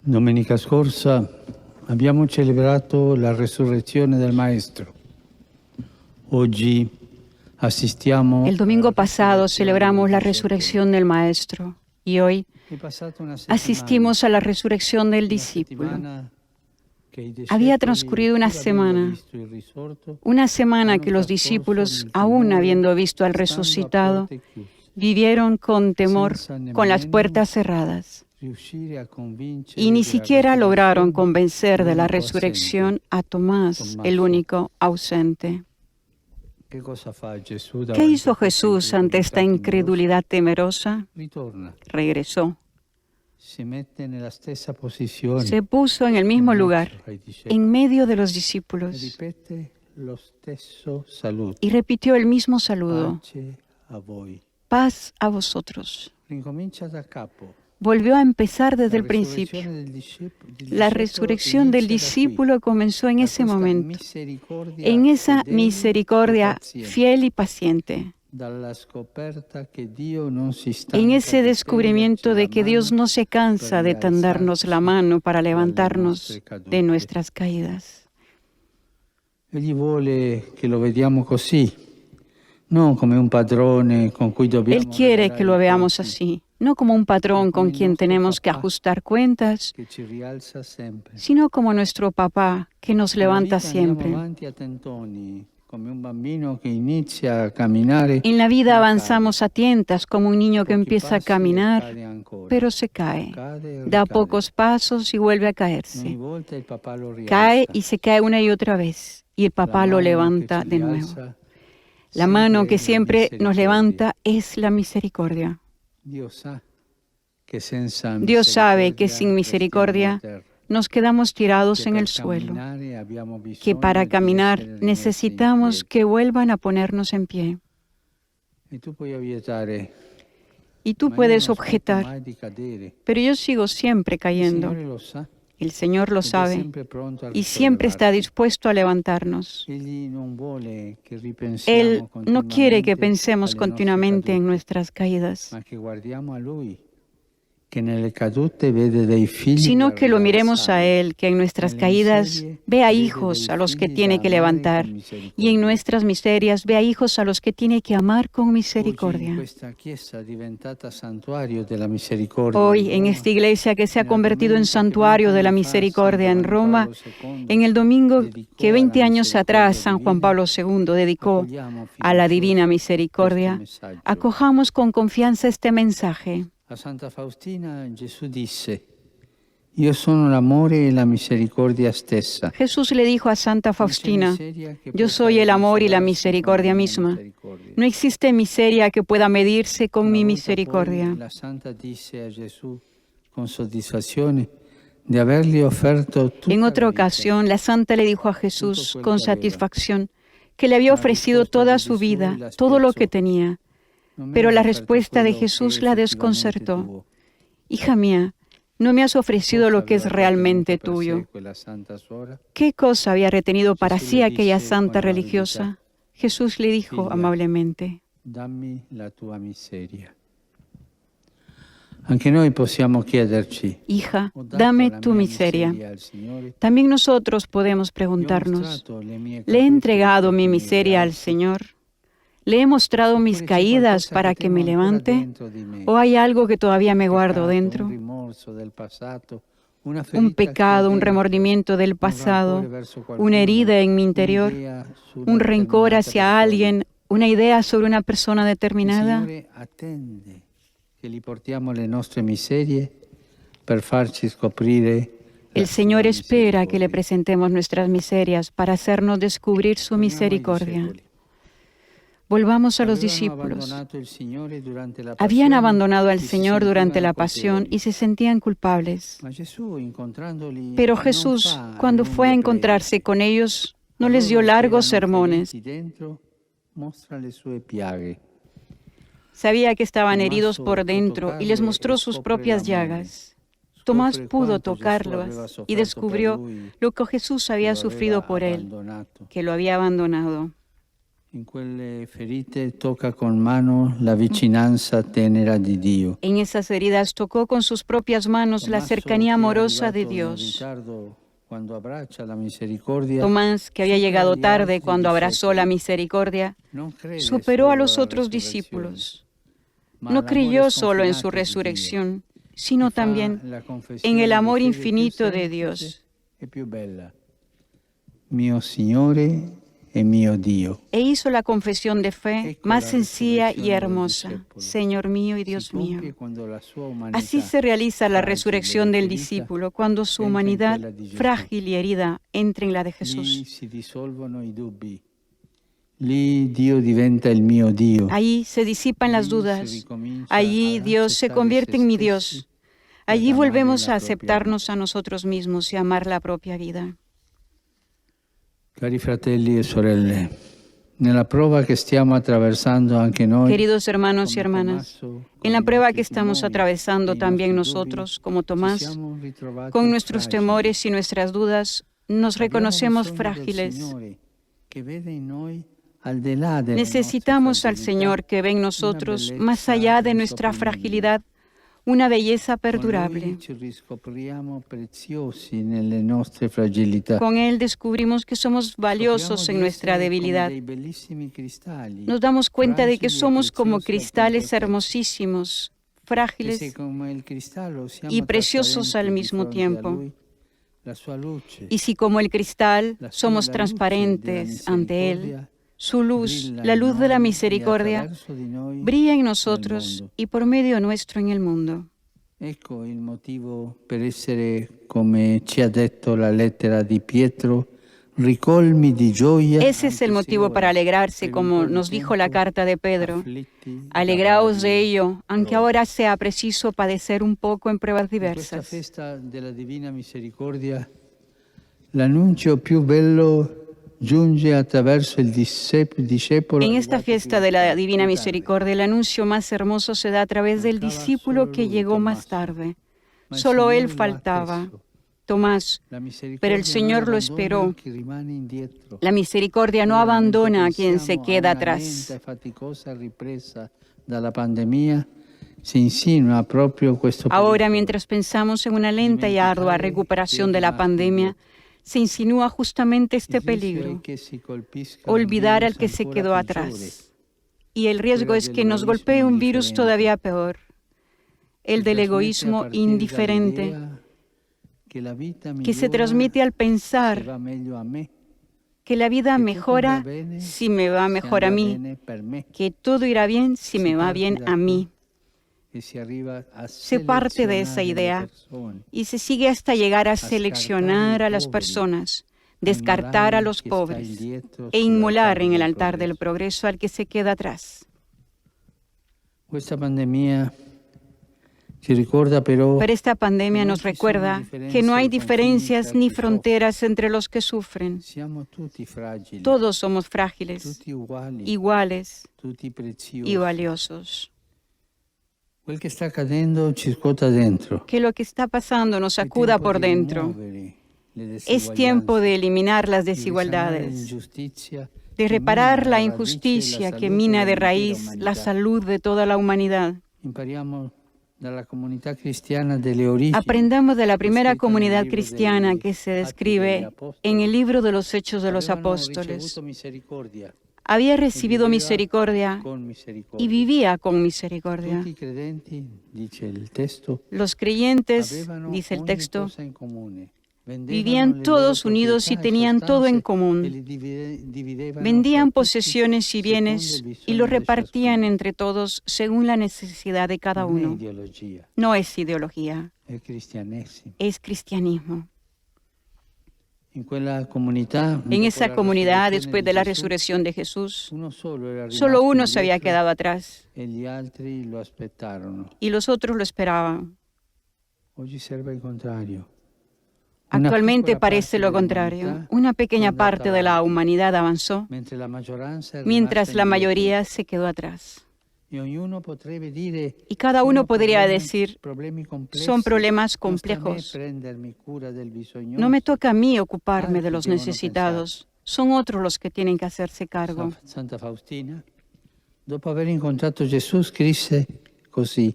Domenica scorsa abbiamo celebrato la resurrezione del Maestro. Oggi assistiamo. El domingo pasado celebramos la resurrección del Maestro y hoy asistimos a la resurrección del discípulo. Había transcurrido una semana que los discípulos, aún habiendo visto al resucitado, vivieron con temor, con las puertas cerradas. Y ni siquiera lograron convencer de la resurrección a Tomás, el único ausente. ¿Qué hizo Jesús ante esta incredulidad temerosa? Regresó. Se puso en el mismo lugar, en medio de los discípulos, y repitió el mismo saludo: paz a vosotros. Volvió a empezar desde el principio. La resurrección del discípulo comenzó en ese momento, en esa misericordia fiel y paciente, en ese descubrimiento de que Dios no se cansa de tendernos la mano para levantarnos de nuestras caídas. Egli vuole che lo vediamo così, non come un padrone con cui dobbiamo. Él quiere que lo veamos así, no como un patrón con quien tenemos que ajustar cuentas, sino como nuestro papá que nos levanta siempre. En la vida avanzamos a tientas como un niño que empieza a caminar, pero se cae. Da pocos pasos y vuelve a caerse. Cae y se cae una y otra vez, y el papá lo levanta de nuevo. La mano que siempre nos levanta es la misericordia. Dios sabe que sin misericordia nos quedamos tirados en el suelo, que para caminar necesitamos que vuelvan a ponernos en pie. Y tú puedes objetar, pero yo sigo siempre cayendo. El Señor lo sabe y siempre está dispuesto a levantarnos. Él no quiere que pensemos continuamente en nuestras caídas, sino que lo miremos a Él, que en nuestras caídas ve a hijos a los que tiene que levantar y en nuestras miserias ve a hijos a los que tiene que amar con misericordia. Hoy, en esta iglesia que se ha convertido en santuario de la misericordia en Roma, en el domingo que 20 años atrás San Juan Pablo II dedicó a la divina misericordia, acojamos con confianza este mensaje. A Santa Faustina Gesù disse: Io sono l'amore e la misericordia stessa. Jesús le dijo a Santa Faustina: yo soy el amor y la misericordia misma. No existe miseria que pueda medirse con mi misericordia. La Santa disse a Gesù con soddisfazione di avergli offerto tutta. En otra ocasión, la Santa le dijo a Jesús con satisfacción que le había ofrecido toda su vida, todo lo que tenía. Pero la respuesta de Jesús la desconcertó. Hija mía, no me has ofrecido lo que es realmente tuyo. ¿Qué cosa había retenido para sí aquella santa religiosa? Jesús le dijo amablemente: Dammi la tua miseria. Anche noi possiamo chiederci: hija, dame tu miseria. También nosotros podemos preguntarnos: ¿le he entregado mi miseria al Señor? ¿Le he mostrado mis caídas para que me levante? ¿O hay algo que todavía me guardo dentro? Un pecado, un remordimiento del pasado, una herida en mi interior, un rencor hacia alguien, una idea sobre una persona determinada. El Señor espera que le presentemos nuestras miserias para hacernos descubrir su misericordia. Volvamos a los discípulos. Habían abandonado al Señor durante la pasión y se sentían culpables. Pero Jesús, cuando fue a encontrarse con ellos, no les dio largos sermones. Sabía que estaban heridos por dentro y les mostró sus propias llagas. Tomás pudo tocarlos y descubrió lo que Jesús había sufrido por él, que lo había abandonado. In quelle ferite tocca con mano la vicinanza tenera di Dio. En esas heridas tocó con sus propias manos la cercanía amorosa de Dios. Tomás, que había llegado tarde cuando abrazó la misericordia, superó a los otros discípulos. No creyó solo en su resurrección, sino también en el amor infinito de Dios. Mio Signore e mio Dio. E hizo la confesión de fe más sencilla y hermosa: Señor mío y Dios mío. Así se realiza la resurrección del discípulo, cuando su humanidad, frágil y herida, entra en la de Jesús. Lì Dio diventa il mio Dio. Allí se disipan las dudas. Allí Dios se convierte en mi Dios. Allí volvemos a aceptarnos a nosotros mismos y amar la propia vida. Cari fratelli e sorelle, nella prova che stiamo attraversando anche noi, queridos hermanos y hermanas, en la prueba que estamos atravesando también nosotros, como Tomás, con nuestros temores y nuestras dudas, nos reconocemos frágiles. Necesitamos al Señor que ve en nosotros, más allá de nuestra fragilidad, una belleza perdurable. Con Él descubrimos que somos valiosos en nuestra debilidad. Nos damos cuenta de que somos como cristales hermosísimos, frágiles y preciosos al mismo tiempo. Y si como el cristal somos transparentes ante Él, su luz, la luz de la misericordia, brilla en nosotros y por medio nuestro en el mundo. Ecco il motivo per essere, come ci ha detto la lettera di Pietro, ricolmi di gioia. Ese es el motivo para alegrarse, como nos dijo la carta de Pedro. Alegraos de ello, aunque ahora sea preciso padecer un poco en pruebas diversas. En esta fiesta de la Divina Misericordia, l'annuncio più bello giunge attraverso il discepolo. En esta fiesta de la Divina Misericordia, el anuncio más hermoso se da a través del discípulo que llegó más tarde. Solo él faltaba, Tomás, pero el Señor lo esperó. La misericordia no abandona a quien se queda atrás. Ahora, mientras pensamos en una lenta y ardua recuperación de la pandemia, se insinúa justamente este peligro: olvidar al que se quedó atrás. Y el riesgo es que nos golpee un virus todavía peor, el del egoísmo indiferente, que se transmite al pensar que la vida mejora si me va mejor a mí, que todo irá bien si me va bien a mí. Se parte de esa idea y se sigue hasta llegar a seleccionar a las personas, descartar a los pobres e inmolar en el altar del progreso al que se queda atrás. Pero esta pandemia nos recuerda que no hay diferencias ni fronteras entre los que sufren. Todos somos frágiles, iguales y valiosos. Que lo que está pasando nos sacuda por dentro. Es tiempo de eliminar las desigualdades, de reparar la injusticia que mina de raíz la salud de toda la humanidad. Aprendamos de la primera comunidad cristiana que se describe en el libro de los Hechos de los Apóstoles. Había recibido misericordia y vivía con misericordia. Los creyentes, dice el texto, vivían todos unidos y tenían todo en común. Vendían posesiones y bienes y los repartían entre todos según la necesidad de cada uno. No es ideología, es cristianismo. En esa comunidad, después de la resurrección de Jesús, solo uno se había quedado atrás y los otros lo esperaban. Actualmente parece lo contrario. Una pequeña parte de la humanidad avanzó, mientras la mayoría se quedó atrás. Y cada uno podría decir, son problemas complejos. No me toca a mí ocuparme de los necesitados, son otros los que tienen que hacerse cargo. Santa Faustina, dopo aver incontrato Gesù, scrisse così: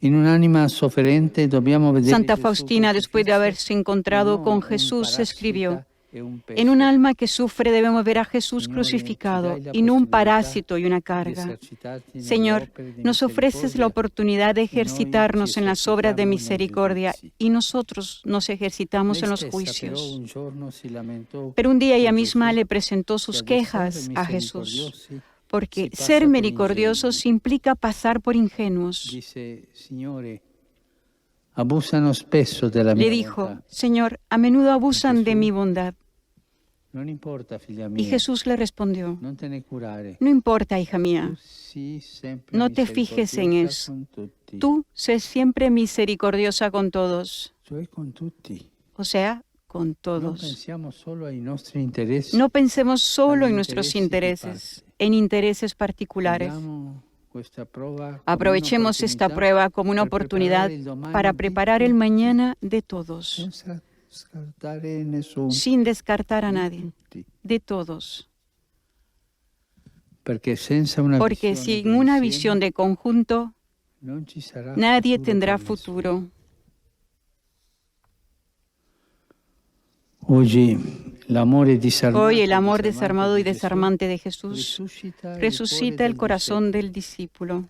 in un'anima sofferente dobbiamo vedere Santa Gesù Faustina, después de crocifisso, haberse encontrado no con un Jesús, escribió: parásita e un peso. en un alma que sufre debemos ver a Jesús Señor, crucificado ci dai la y no un possibilità parásito y una di carga. esercitarti nelle Señor, opere di nos ofreces la misericordia, oportunidad de y noi ci ejercitarnos en las obras de esercitiamo nei misericordia giudizi. y nosotros nos ejercitamos Lei en los stessa però juicios. un giorno si lamentò Pero un día ella con misma Gesù le presentó che sus ad essere quejas a Jesús, misericordiosi porque si passa ser per misericordiosos ingenui. implica pasar por ingenuos. Disse: Signore, abusano spesso della Le mia dijo: bontà. Señor, a menudo abusan de Jesús, mi bondad. non importa, figlia Y mia, Jesús le respondió: non te ne curare. no importa, hija Tu mía, sii sempre no te fijes en misericordiosa eso. con tutti. Tú sé siempre misericordiosa con todos, Cioè con tutti. o sea, con Non todos. pensiamo solo ai nostri interessi. No pensemos solo agli en nuestros interessi di intereses, parte. en intereses particulares. Cogliamo questa prova come Aprovechemos esta un'opportunità prueba como una per oportunidad preparare il domani para di preparar el tutti, mañana de todos, senza scartare nessuno, sin descartar a di nadie, tutti. de todos. Perché senza una Porque visione sin una d'insieme visión de conjunto, non ci sarà nadie futuro tendrá per nessuno. futuro. Hoy Hoy el amor desarmado y desarmante de Jesús resucita el corazón del discípulo.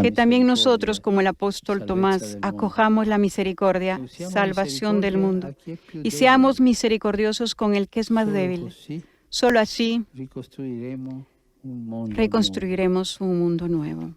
Que también nosotros, como el apóstol Tomás, acojamos la misericordia, salvación del mundo, y seamos misericordiosos con el que es más débil. Solo así reconstruiremos un mundo nuevo.